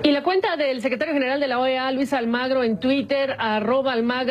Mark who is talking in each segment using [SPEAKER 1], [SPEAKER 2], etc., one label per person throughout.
[SPEAKER 1] Y la cuenta del secretario general de la OEA, Luis Almagro, en Twitter, @Almagro_OEA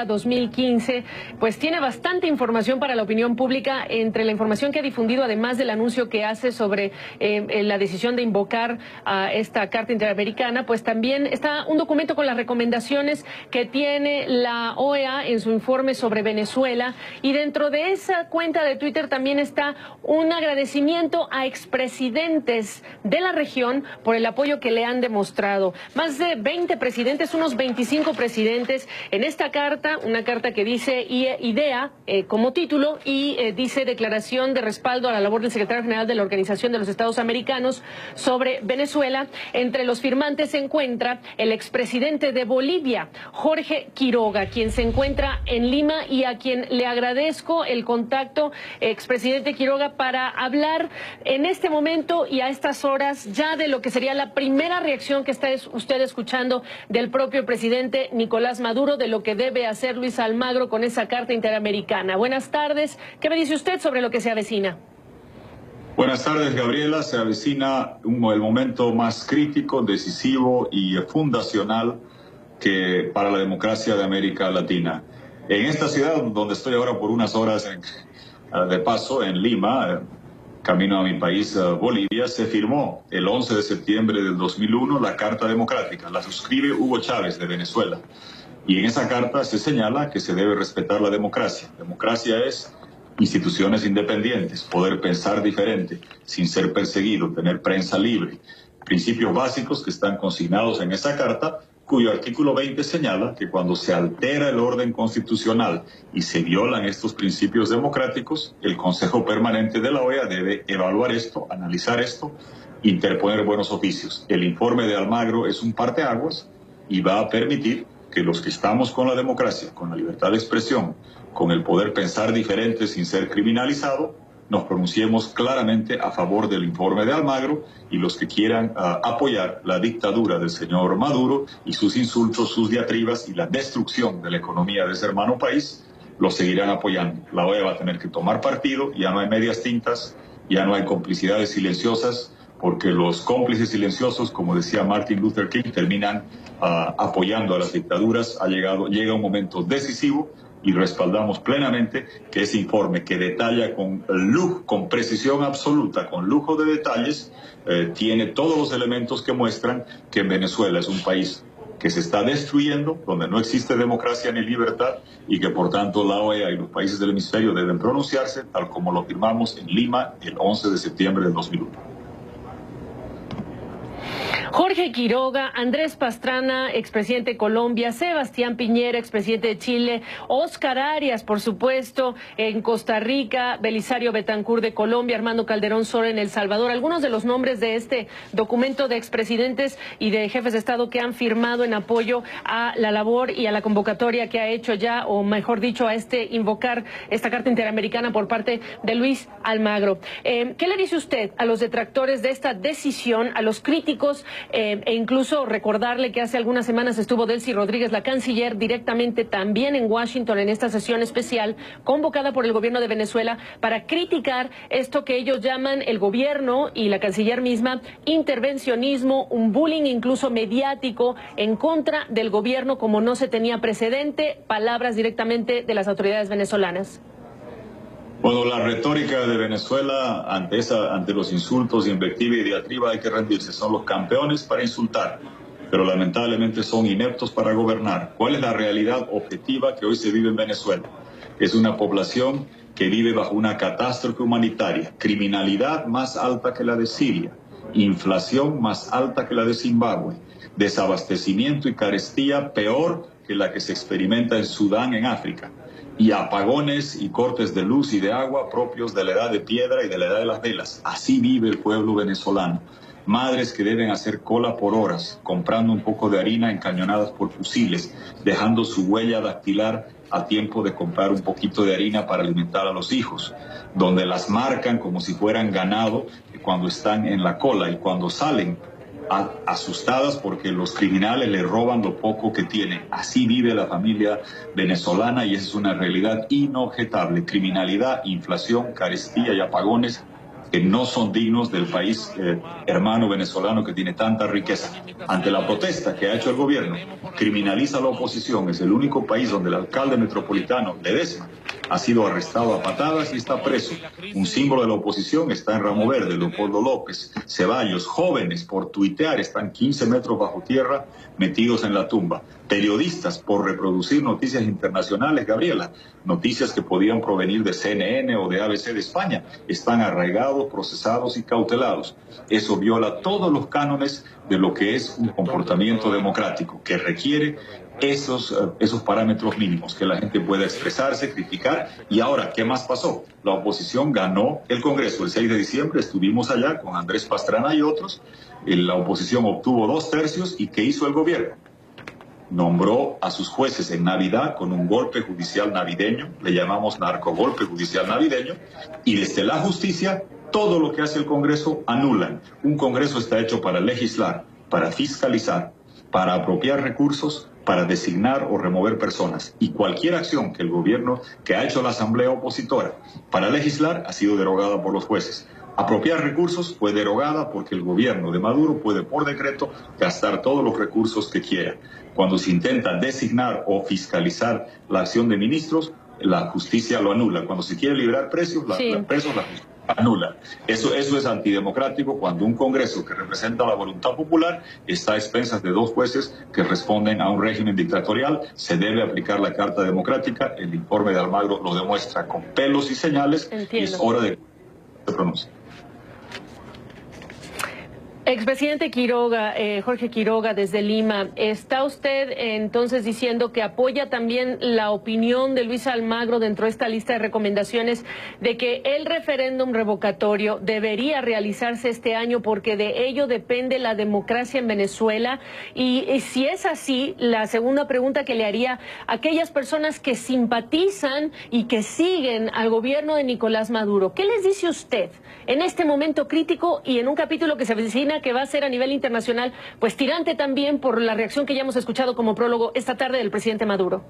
[SPEAKER 1] 2015, pues tiene bastante información para la opinión pública. Entre la información que ha difundido, además del anuncio que hace sobre la decisión de invocar a esta Carta Interamericana, pues también está un documento con las recomendaciones que tiene la OEA en su informe sobre Venezuela. Y dentro de esa cuenta de Twitter también está un agradecimiento a expresidentes de la región por el apoyo que le han demostrado. Más de 20 presidentes, unos 25 presidentes en esta carta, una carta que dice IDEA como título y dice declaración de respaldo a la labor del secretario general de la Organización de los Estados Americanos sobre Venezuela. Entre los firmantes se encuentra el expresidente de Bolivia, Jorge Quiroga, quien se encuentra en Lima y a quien le agradezco el contacto, expresidente Quiroga, para hablar en este momento y a estas horas ya de lo que sería la primera reacción que está usted escuchando del propio presidente Nicolás Maduro, de lo que debe hacer Luis Almagro con esa Carta Interamericana. Buenas tardes. ¿Qué me dice usted sobre lo que se avecina?
[SPEAKER 2] Buenas tardes, Gabriela. Se avecina el momento más crítico, decisivo y fundacional para la democracia de América Latina. En esta ciudad donde estoy ahora por unas horas de paso, en Lima, camino a mi país, Bolivia, se firmó el 11 de septiembre del 2001 la Carta Democrática. La suscribe Hugo Chávez de Venezuela. Y en esa carta se señala que se debe respetar la democracia. Democracia es instituciones independientes, poder pensar diferente, sin ser perseguido, tener prensa libre. Principios básicos que están consignados en esa carta, cuyo artículo 20 señala que cuando se altera el orden constitucional y se violan estos principios democráticos, el Consejo Permanente de la OEA debe evaluar esto, analizar esto, interponer buenos oficios. El informe de Almagro es un parteaguas y va a permitir que los que estamos con la democracia, con la libertad de expresión, con el poder pensar diferente sin ser criminalizado, nos pronunciemos claramente a favor del informe de Almagro, y los que quieran apoyar la dictadura del señor Maduro y sus insultos, sus diatribas y la destrucción de la economía de ese hermano país, lo seguirán apoyando. La OEA va a tener que tomar partido, ya no hay medias tintas, ya no hay complicidades silenciosas, porque los cómplices silenciosos, como decía Martin Luther King, terminan apoyando a las dictaduras. Llega un momento decisivo y respaldamos plenamente que ese informe, que detalla con precisión absoluta, con lujo de detalles, tiene todos los elementos que muestran que en Venezuela es un país que se está destruyendo, donde no existe democracia ni libertad, y que por tanto la OEA y los países del hemisferio deben pronunciarse, tal como lo firmamos en Lima el 11 de septiembre del 2001.
[SPEAKER 1] Jorge Quiroga, Andrés Pastrana, expresidente de Colombia, Sebastián Piñera, expresidente de Chile, Óscar Arias, por supuesto, en Costa Rica, Belisario Betancur de Colombia, Armando Calderón Soro en El Salvador. Algunos de los nombres de este documento de expresidentes y de jefes de Estado que han firmado en apoyo a la labor y a la convocatoria que ha hecho ya, o mejor dicho, a invocar esta Carta Interamericana por parte de Luis Almagro. ¿Qué le dice usted a los detractores de esta decisión, a los críticos? E incluso recordarle que hace algunas semanas estuvo Delcy Rodríguez, la canciller, directamente también en Washington en esta sesión especial convocada por el gobierno de Venezuela para criticar esto que ellos llaman, el gobierno y la canciller misma, intervencionismo, un bullying incluso mediático en contra del gobierno como no se tenía precedente. Palabras directamente de las autoridades venezolanas.
[SPEAKER 2] Bueno, la retórica de Venezuela ante los insultos, invectiva y diatriba hay que rendirse. Son los campeones para insultar, pero lamentablemente son ineptos para gobernar. ¿Cuál es la realidad objetiva que hoy se vive en Venezuela? Es una población que vive bajo una catástrofe humanitaria, criminalidad más alta que la de Siria, inflación más alta que la de Zimbabue, desabastecimiento y carestía peor que la que se experimenta en Sudán, en África, y apagones y cortes de luz y de agua propios de la edad de piedra y de la edad de las velas. Así vive el pueblo venezolano. Madres que deben hacer cola por horas, comprando un poco de harina encañonadas por fusiles, dejando su huella dactilar a tiempo de comprar un poquito de harina para alimentar a los hijos, donde las marcan como si fueran ganado cuando están en la cola, y cuando salen asustadas porque los criminales le roban lo poco que tiene. Así vive la familia venezolana, y esa es una realidad inobjetable. Criminalidad, inflación, carestía y apagones que no son dignos del país hermano venezolano que tiene tanta riqueza. Ante la protesta que ha hecho el gobierno, criminaliza a la oposición. Es el único país donde el alcalde metropolitano, Ledesma, ha sido arrestado a patadas y está preso. Un símbolo de la oposición está en Ramo Verde, Leopoldo López. Ceballos, jóvenes por tuitear, están 15 metros bajo tierra metidos en la tumba. Periodistas por reproducir noticias internacionales, Gabriela, noticias que podían provenir de CNN o de ABC de España, están arraigados, procesados y cautelados. Eso viola todos los cánones de lo que es un comportamiento democrático, que requiere esos parámetros mínimos, que la gente pueda expresarse, criticar. Y ahora, ¿qué más pasó? La oposición ganó el Congreso el 6 de diciembre, estuvimos allá con Andrés Pastrana y otros, la oposición obtuvo 2/3, ¿y qué hizo el gobierno? Nombró a sus jueces en Navidad con un golpe judicial navideño, le llamamos narcogolpe judicial navideño, y desde la justicia, todo lo que hace el Congreso anulan. Un Congreso está hecho para legislar, para fiscalizar, para apropiar recursos, para designar o remover personas. Y cualquier acción que el gobierno, que ha hecho la asamblea opositora para legislar, ha sido derogada por los jueces. Apropiar recursos fue derogada porque el gobierno de Maduro puede, por decreto, gastar todos los recursos que quiera. Cuando se intenta designar o fiscalizar la acción de ministros, la justicia lo anula. Cuando se quiere liberar presos, la justicia anula. Eso es antidemocrático cuando un Congreso que representa la voluntad popular está a expensas de 2 jueces que responden a un régimen dictatorial. Se debe aplicar la Carta Democrática. El informe de Almagro lo demuestra con pelos y señales.
[SPEAKER 1] Entiendo.
[SPEAKER 2] Y es hora de que se pronuncie.
[SPEAKER 1] Expresidente Quiroga, Jorge Quiroga, desde Lima, ¿está usted entonces diciendo que apoya también la opinión de Luis Almagro dentro de esta lista de recomendaciones de que el referéndum revocatorio debería realizarse este año porque de ello depende la democracia en Venezuela? Y si es así, la segunda pregunta que le haría a aquellas personas que simpatizan y que siguen al gobierno de Nicolás Maduro, ¿qué les dice usted en este momento crítico y en un capítulo que se avecina que va a ser a nivel internacional, pues tirante también por la reacción que ya hemos escuchado como prólogo esta tarde del presidente Maduro?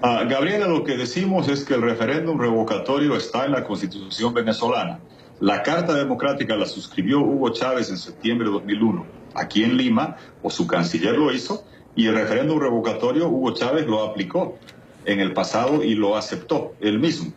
[SPEAKER 2] Gabriela, lo que decimos es que el referéndum revocatorio está en la Constitución venezolana. La Carta Democrática la suscribió Hugo Chávez en septiembre de 2001, aquí en Lima, o su canciller lo hizo, y el referéndum revocatorio Hugo Chávez lo aplicó en el pasado y lo aceptó él mismo.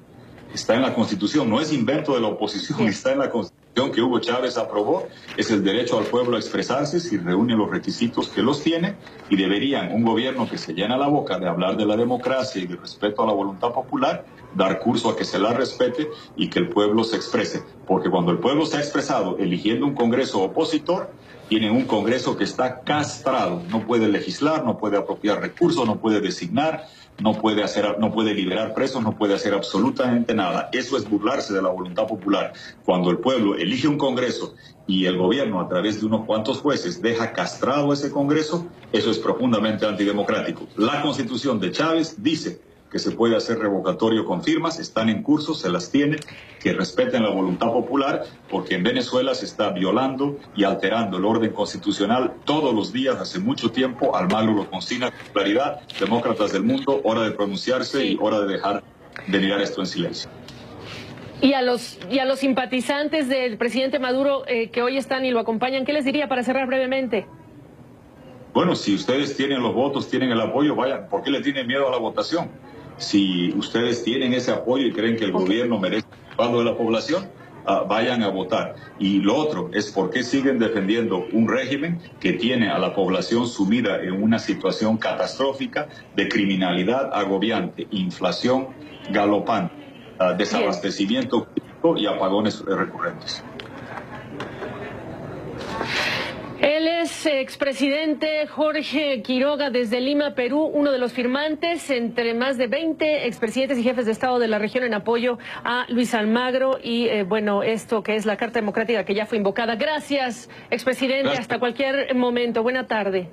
[SPEAKER 2] Está en la Constitución, no es invento de la oposición, está en la Constitución que Hugo Chávez aprobó. Es el derecho al pueblo a expresarse si reúne los requisitos que los tiene, y deberían un gobierno que se llena la boca de hablar de la democracia y de respeto a la voluntad popular, dar curso a que se la respete y que el pueblo se exprese. Porque cuando el pueblo se ha expresado eligiendo un Congreso opositor, tienen un Congreso que está castrado, no puede legislar, no puede apropiar recursos, no puede designar, no puede liberar presos, no puede hacer absolutamente nada. Eso es burlarse de la voluntad popular. Cuando el pueblo elige un Congreso y el gobierno, a través de unos cuantos jueces, deja castrado ese Congreso, eso es profundamente antidemocrático. La Constitución de Chávez dice que se puede hacer revocatorio con firmas, están en curso, se las tiene, que respeten la voluntad popular, porque en Venezuela se está violando y alterando el orden constitucional todos los días, hace mucho tiempo. Almagro lo consigna con claridad. Demócratas del mundo, hora de pronunciarse y hora de dejar de mirar esto en silencio.
[SPEAKER 1] Y a los simpatizantes del presidente Maduro que hoy están y lo acompañan, ¿qué les diría para cerrar brevemente?
[SPEAKER 2] Bueno, si ustedes tienen los votos, tienen el apoyo, vayan. ¿Por qué le tienen miedo a la votación? Si ustedes tienen ese apoyo y creen que el gobierno merece el respaldo de la población, vayan a votar. Y lo otro es por qué siguen defendiendo un régimen que tiene a la población sumida en una situación catastrófica de criminalidad agobiante, inflación galopante, desabastecimiento y apagones recurrentes.
[SPEAKER 1] Él es expresidente Jorge Quiroga desde Lima, Perú, uno de los firmantes entre más de 20 expresidentes y jefes de Estado de la región en apoyo a Luis Almagro y, bueno, esto que es la Carta Democrática que ya fue invocada. Gracias, expresidente. Gracias. Hasta cualquier momento. Buena tarde.